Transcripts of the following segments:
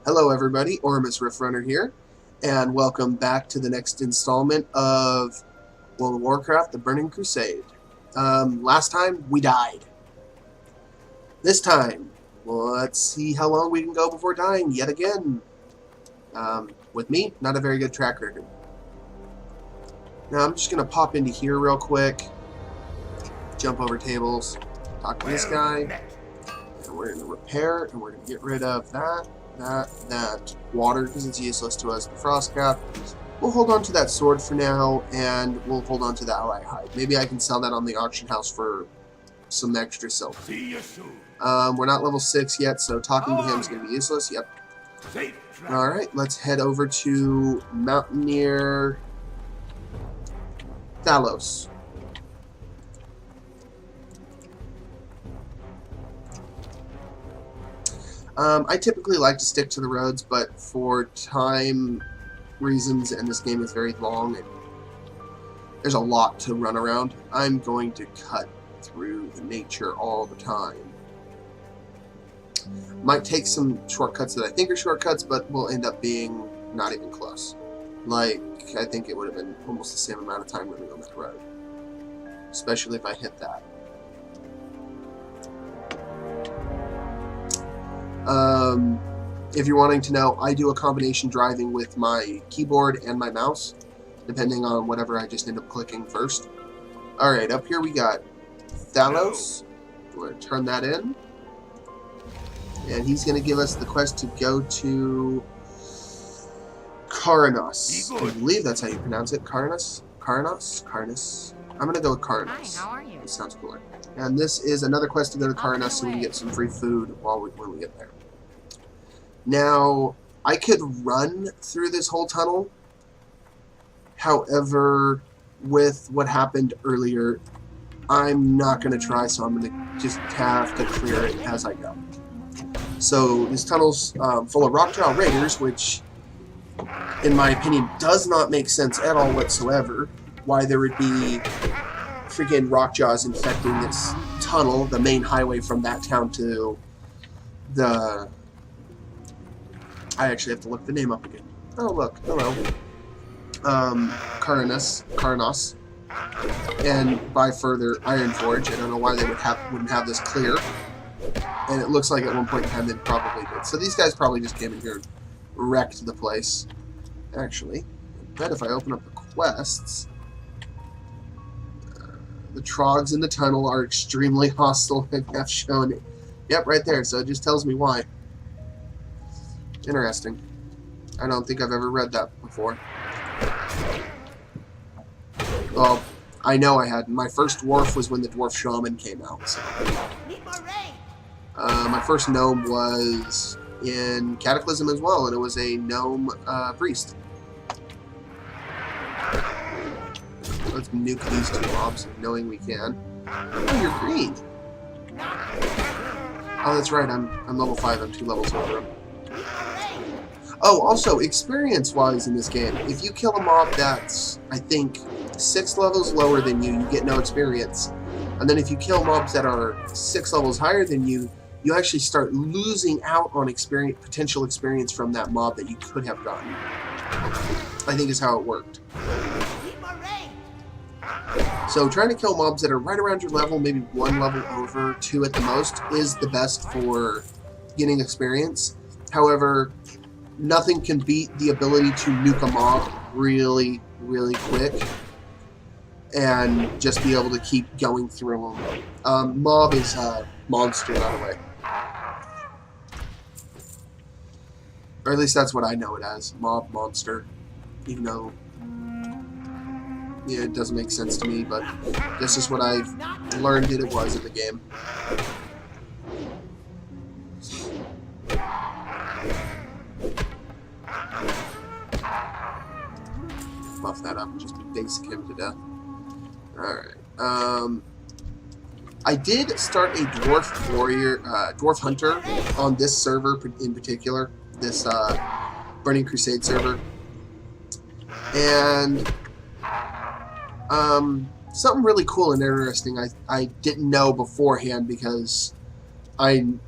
Hello everybody, Ormus Riffrunner here, and welcome back to the next installment of World of Warcraft, the Burning Crusade. Last time, we died. This time, let's see how long we can go before dying yet again. With me, not a very good track record. Now I'm just going to pop into here real quick, jump over tables, talk to this guy, and we're going to repair, and we're going to get rid of that. Water, because it's useless to us. The frost cap. We'll hold on to that sword for now, and we'll hold on to the ally hide. Maybe I can sell that on the auction house for some extra silver. We're not level 6 yet, so talking to him is going to be useless. Yep. Alright, let's head over to Mountaineer Thalos. I typically like to stick to the roads, but for time reasons, and this game is very long, and there's a lot to run around, I'm going to cut through the nature all the time. Might take some shortcuts that I think are shortcuts, but will end up being not even close. Like, I think it would have been almost the same amount of time running on that road. Especially if I hit that. If you're wanting to know, I do a combination driving with my keyboard and my mouse, depending on whatever I just end up clicking first. Alright, up here we got Thalos. We're going to turn that in. And he's going to give us the quest to go to Karanos. I believe that's how you pronounce it. Karanos? Karanos? I'm going to go with Karanos. Hi, how are you? It sounds cooler. And this is another quest to go to Karanos so we can get some free food when we get there. Now, I could run through this whole tunnel. However, with what happened earlier, I'm not going to try, so I'm going to just have to clear it as I go. So, this tunnel's full of Rockjaw Raiders, which, in my opinion, does not make sense at all whatsoever. Why there would be freaking Rockjaws infecting this tunnel, the main highway from that town to the... I actually have to look the name up again. Oh, look. Hello. Karanos. And by further, Ironforge. I don't know why they wouldn't have this clear. And it looks like at one point in time they probably did. So these guys probably just came in here and wrecked the place. Actually, I bet if I open up the quests... the trogs in the tunnel are extremely hostile and have shown it. Yep, right there. So it just tells me why. Interesting. I don't think I've ever read that before. Well, I know I had. My first dwarf was when the dwarf shaman came out. So. My first gnome was in Cataclysm as well, and it was a gnome priest. Let's nuke these two mobs, knowing we can. Oh, you're green. Oh, that's right. I'm level 5. I'm 2 levels over him. Oh, also, experience-wise in this game, if you kill a mob that's, I think, 6 levels lower than you, you get no experience. And then if you kill mobs that are 6 levels higher than you, you actually start losing out on potential experience from that mob that you could have gotten. I think is how it worked. So trying to kill mobs that are right around your level, maybe 1 level over, 2 at the most, is the best for getting experience. However, nothing can beat the ability to nuke a mob really, really quick and just be able to keep going through them. Mob is a monster, by the way. Or at least that's what I know it as. Mob, monster. Even though... yeah, it doesn't make sense to me, but this is what I've learned that it was in the game. Buff that up and just basic him to death. Alright. I did start a dwarf warrior, dwarf hunter on this server in particular. This Burning Crusade server. And... something really cool and interesting I didn't know beforehand because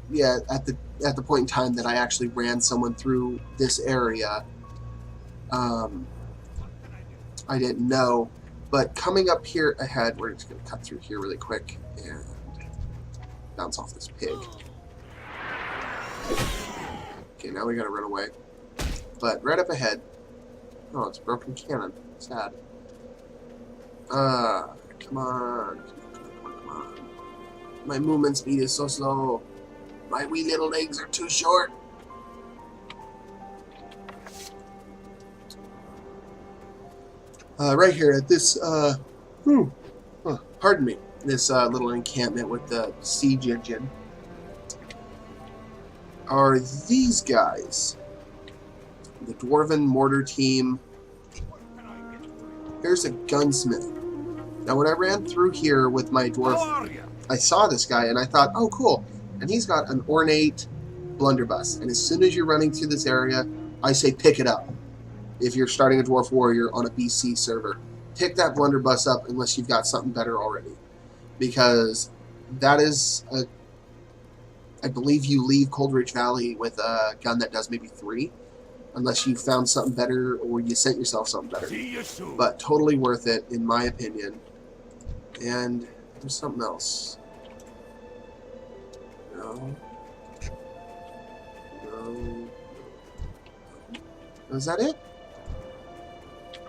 yeah, at the point in time that I actually ran someone through this area, I didn't know. But coming up here ahead, we're just going to cut through here really quick and bounce off this pig. Okay, now we got to run away. But right up ahead, oh, it's a broken cannon. Sad. Come on. Come on. My movement speed is so slow. My wee little legs are too short. Right here at this, pardon me, this little encampment with the siege engine are these guys. The Dwarven Mortar Team. Here's a gunsmith. Now when I ran through here with my dwarf, I saw this guy and I thought, oh cool. And he's got an ornate blunderbuss. And as soon as you're running through this area, I say pick it up. If you're starting a dwarf warrior on a BC server, pick that blunderbuss up unless you've got something better already. Because that is a, I believe you leave Coldridge Valley with a gun that does maybe 3. Unless you found something better or you sent yourself something better. But totally worth it, in my opinion. And there's something else. No. No. Was that it?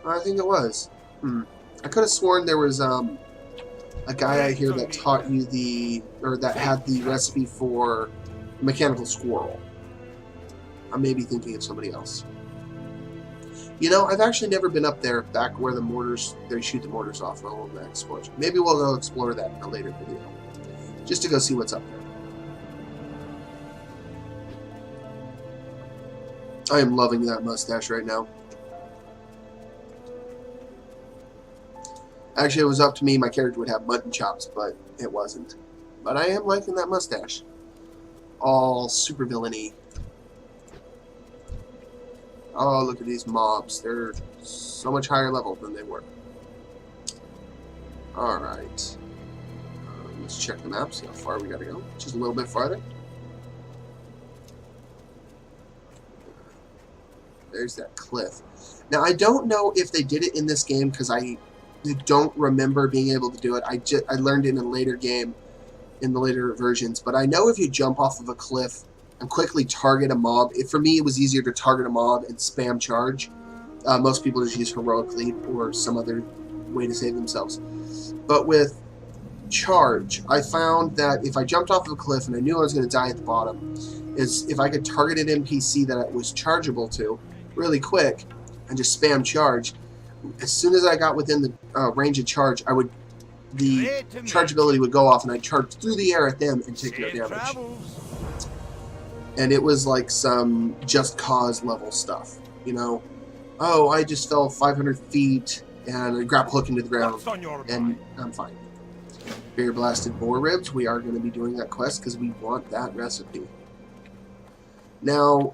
I think it was. I could have sworn there was a guy out here that taught you that had the recipe for mechanical squirrel. I may be thinking of somebody else. You know, I've actually never been up there, back where they shoot the mortars off on that explosion. Maybe we'll go explore that in a later video. Just to go see what's up there. I am loving that mustache right now. Actually, it was up to me, my character would have mutton chops, but it wasn't. But I am liking that mustache. All super villainy. Oh, look at these mobs. They're so much higher level than they were. Alright. Let's check the map, see how far we gotta go. Just a little bit farther. There's that cliff. Now, I don't know if they did it in this game, because I don't remember being able to do it. I learned it in a later game, in the later versions. But I know if you jump off of a cliff and quickly target a mob. For me, it was easier to target a mob and spam charge. Most people just use heroic leap or some other way to save themselves. But with charge, I found that if I jumped off of a cliff and I knew I was going to die at the bottom, is if I could target an NPC that it was chargeable to really quick and just spam charge, as soon as I got within the range of charge, the chargeability would go off and I'd charge through the air at them and take no damage. And it was like some Just Cause level stuff, you know. Oh, I just fell 500 feet and I grapple hook into the ground, and I'm fine. Beer Blasted Boar Ribs, we are going to be doing that quest because we want that recipe. Now,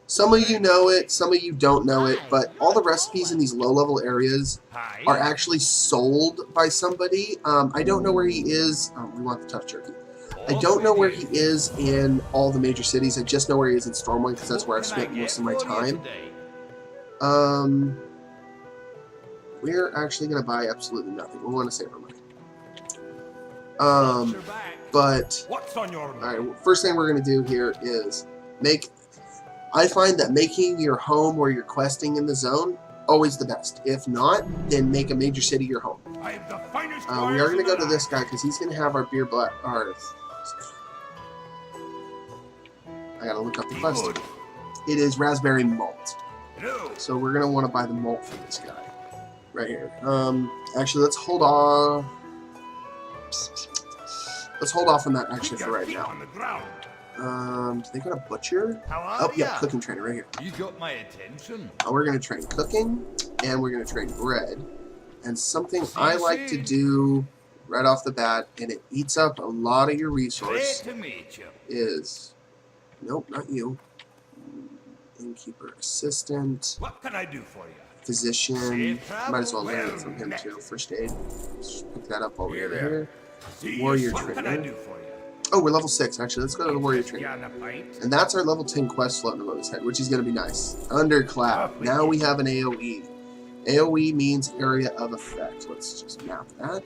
some of you know it, some of you don't know it, but all the recipes in these low-level areas are actually sold by somebody. I don't know where he is. Oh, we want the tough jerky. I don't know where he is in all the major cities. I just know where he is in Stormwind because that's where I've spent most of my time. We're actually going to buy absolutely nothing. We want to save our money. But, alright, first thing we're going to do here is I find that making your home where you're questing in the zone, always the best. If not, then make a major city your home. We are going to go to this guy because he's going to have our I gotta look up the quest. It is raspberry malt. So we're gonna want to buy the malt for this guy. Right here. Actually, let's hold off. Let's hold off on that actually for right now. They got a butcher? Oh, yeah, cooking trainer right here. You got my attention. We're gonna train cooking, and we're gonna train bread. And something I like to do right off the bat, and it eats up a lot of your resource, is... Nope, not you. Innkeeper assistant. What can I do for you? Physician. Might as well learn it from him too. First aid. Just pick that up while we're here. Warrior What can I trainer. do for you? Oh, we're level 6, actually. Let's go to the warrior You trainer. on a pint? And that's our level 10 quest floating above his head, which is going to be nice. Undercloud. Now we have an AoE. AoE means area of effect. Let's just map that.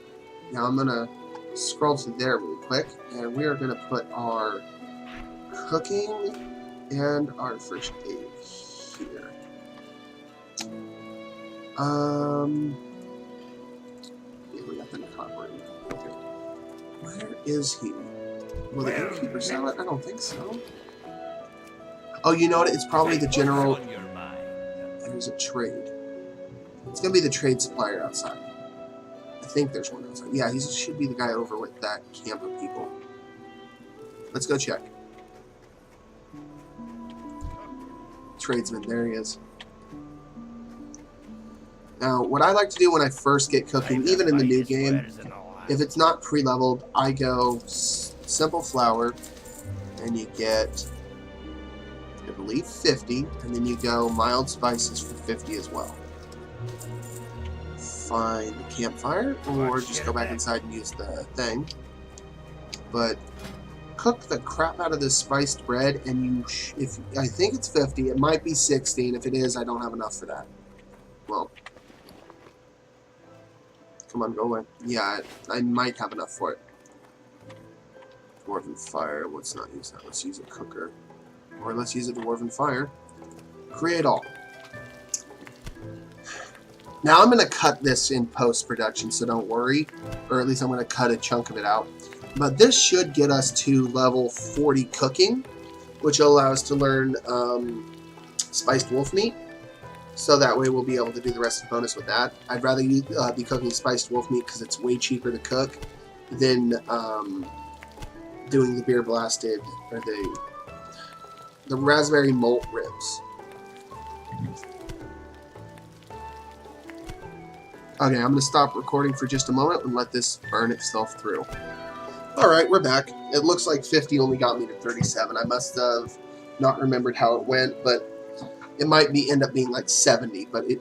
Now I'm going to scroll to there really quick, and we are going to put our cooking and our first aid here. Yeah, we got the copper. Okay. Where is he? Will the innkeeper sell it? I don't think so. Oh, you know what? It's probably the general. What's on your mind? There's a trade. It's gonna be the trade supplier outside. I think there's one outside. Yeah, he should be the guy over with that camp of people. Let's go check. Tradesman, there he is. Now, what I like to do when I first get cooking, even in the new game, if it's not pre-leveled, I go simple flour, and you get, I believe, 50, and then you go mild spices for 50 as well. Find the campfire, or just go back inside and use the thing. But cook the crap out of this spiced bread, and you, I think it's 50, it might be 60, and if it is, I don't have enough for that. Well, come on, go away. Yeah, I might have enough for it. Dwarven fire. Let's not use that. Let's use a cooker. Or let's use a dwarven fire. Create all. Now I'm going to cut this in post-production, so don't worry. Or at least I'm going to cut a chunk of it out. But this should get us to level 40 cooking, which will allow us to learn spiced wolf meat. So that way we'll be able to do the rest of the bonus with that. I'd rather you be cooking spiced wolf meat because it's way cheaper to cook than doing the beer blasted or the raspberry malt ribs. Okay, I'm going to stop recording for just a moment and let this burn itself through. Alright, we're back. It looks like 50 only got me to 37. I must have not remembered how it went, but it might end up being like 70, but you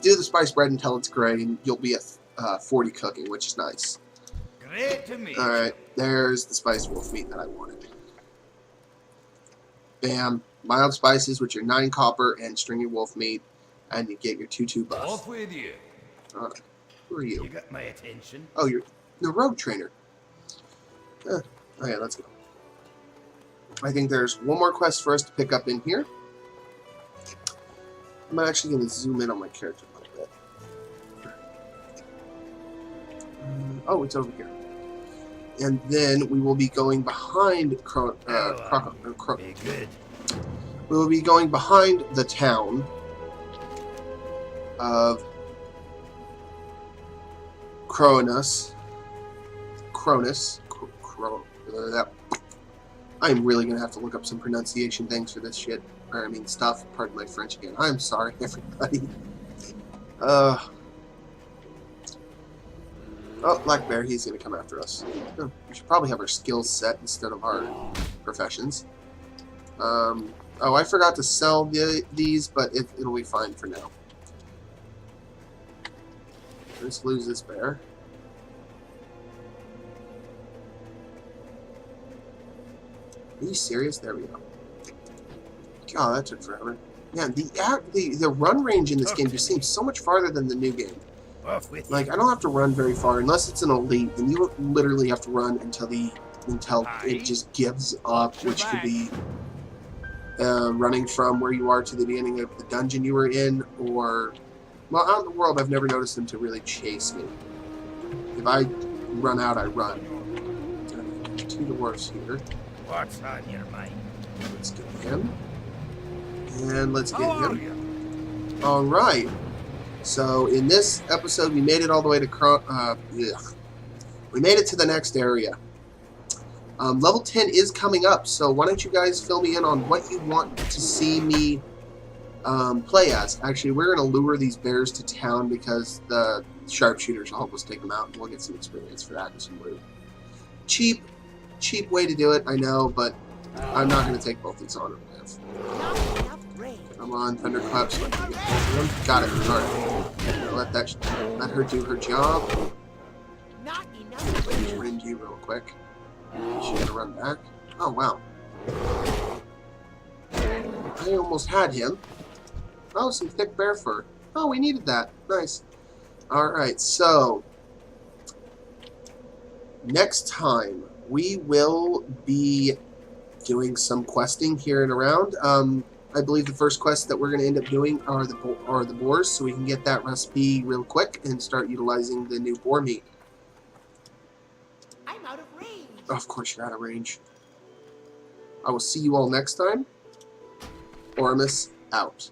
do the spiced bread until it's gray, and you'll be at 40 cooking, which is nice. Great to meet you. Alright, there's the spiced wolf meat that I wanted. Bam. Mild spices, which are 9 copper, and stringy wolf meat, and you get your 2/2 buff. Off with you. Who are you? You got my attention. Oh, you're the rogue trainer. Okay, let's go. I think there's one more quest for us to pick up in here. I'm actually going to zoom in on my character a little bit. Oh, it's over here. And then we will be going behind Very good. we will be going behind the town of Cronus. I'm really going to have to look up some pronunciation things for this shit. Or, I mean, stuff. Pardon my French again. I'm sorry, everybody. Oh, Black Bear, he's going to come after us. Oh, we should probably have our skills set instead of our professions. Oh, I forgot to sell these, but it'll be fine for now. Let's lose this bear. Are you serious? There we go. God, that took forever. Yeah, the run range in this game just seems so much farther than the new game. Like, I don't have to run very far unless it's an elite, and you literally have to run until it just gives up, which could be running from where you are to the beginning of the dungeon you were in, or well, out in the world, I've never noticed them to really chase me. If I run out, I run. 2 dwarves here. What's on your mind? Let's get him. And let's get him. Alright. So, in this episode, we made it all the way to we made it to the next area. Level 10 is coming up, so why don't you guys fill me in on what you want to see me play as. Actually, we're going to lure these bears to town because the sharpshooters will help us take them out, and we'll get some experience for that and some loot. Cheap way to do it, I know, but I'm not going to take both these on and live. Come on, Thunderclap, so I can get both of them. Got it, alright. Let her do her job. just wind you real quick. She's gonna run back. Oh, wow. I almost had him. Oh, some thick bear fur. Oh, we needed that. Nice. Alright, so next time we will be doing some questing here and around. I believe the first quest that we're going to end up doing are the boars, so we can get that recipe real quick and start utilizing the new boar meat. I'm out of range. Oh, of course you're out of range. I will see you all next time. Ormus out.